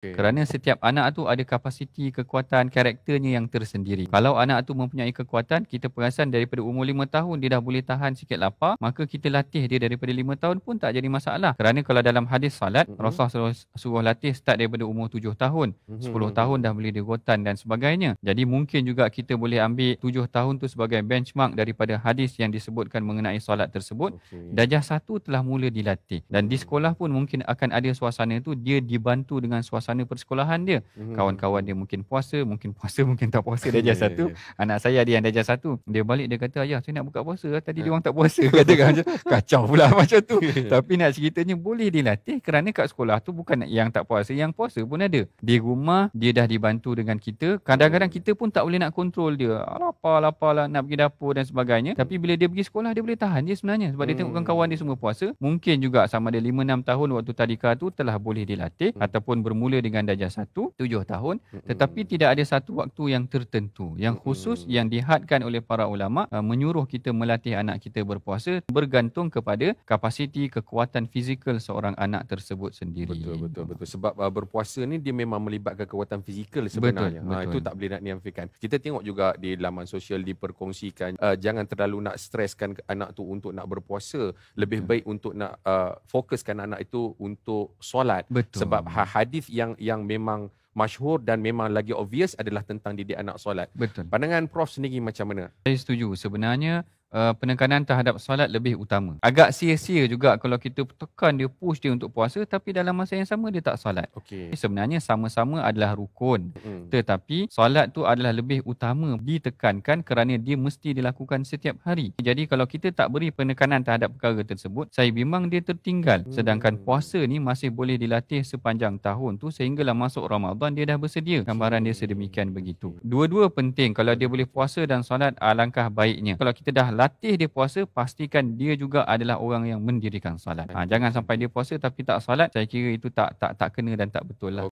Okey. Kerana setiap anak tu ada kapasiti, kekuatan, karakternya yang tersendiri. Kalau anak tu mempunyai kekuatan, kita perasan daripada umur 5 tahun dia dah boleh tahan sikit lapar, maka kita latih dia daripada 5 tahun pun tak jadi masalah. Kerana kalau dalam hadis salat, Mhm. Rasulullah suruh latih start daripada umur 7 tahun, Mhm 10 mhm tahun dah mhm. boleh dia rotan dan sebagainya. Jadi mungkin juga kita boleh ambil 7 tahun tu sebagai benchmark daripada hadis yang disebutkan mengenai solat tersebut. Okey. Darjah 1 telah mula dilatih. Dan di Mhm. sekolah pun mungkin akan ada suasana tu, dia dibantu dengan suasana persekolahan dia. Mhm Kawan-kawan dia mhm. mungkin puasa, mungkin tak puasa darjah Ya ya 1. ya. Anak saya ada yang darjah 1. Dia balik dia kata, "Ayah, saya nak buka puasa. Tadi dia Ha. orang tak puasa." Katakan macam kacau pula macam tu. Tapi nak ceritanya boleh dilatih kerana kat sekolah tu bukan yang tak puasa, yang puasa pun ada. Di rumah dia dah dibantu dengan kita. Kadang-kadang Hmm. kita pun tak boleh nak kontrol dia. Lapar lah nak pergi dapur dan sebagainya. Tapi Hmm. bila dia pergi sekolah dia boleh tahan dia sebenarnya sebab dia tengok kawan-kawan dia semua Hmm. puasa. Mungkin juga sama ada 5 6 tahun waktu tadika tu telah boleh dilatih Hmm. ataupun bermula dengan darjah 1, 7 tahun. Tetapi Mhm. tidak ada satu waktu yang tertentu, yang khusus, Mhm. yang dihadkan oleh para ulama menyuruh kita melatih anak kita berpuasa bergantung kepada kapasiti kekuatan fizikal seorang anak tersebut Betul sendiri. betul betul. Sebab berpuasa ni dia memang melibatkan kekuatan fizikal Betul, sebenarnya. Itu betul. tak boleh nak dinafikan. Kita tengok juga di laman sosial diperkongsikan jangan terlalu nak streskan anak tu untuk nak berpuasa. Lebih Betul. baik untuk nak fokuskan anak itu untuk solat. Sebab Betul. hadis yang memang masyhur dan memang lagi obvious adalah tentang didik anak solat. Betul. Pandangan Prof sendiri macam mana? Saya setuju. Sebenarnya penekanan terhadap solat lebih utama. Agak sia-sia juga kalau kita tekan dia, push dia untuk puasa tapi dalam masa yang sama dia tak solat. Okey. Sebenarnya sama-sama adalah rukun. Mm. Tetapi solat tu adalah lebih utama ditekankan kerana dia mesti dilakukan setiap hari. Jadi kalau kita tak beri penekanan terhadap perkara tersebut, saya bimbang dia tertinggal. Sedangkan puasa ni masih boleh dilatih sepanjang tahun tu sehinggalah masuk Ramadan dia dah bersedia. Gambaran dia sedemikian begitu. Okey. Dua-dua penting. Kalau dia boleh puasa dan solat, alangkah baiknya. Kalau kita dah latih dia puasa, pastikan dia juga adalah orang yang mendirikan solat. Jangan sampai dia puasa tapi tak solat. Saya kira itu tak kena dan tak betul lah.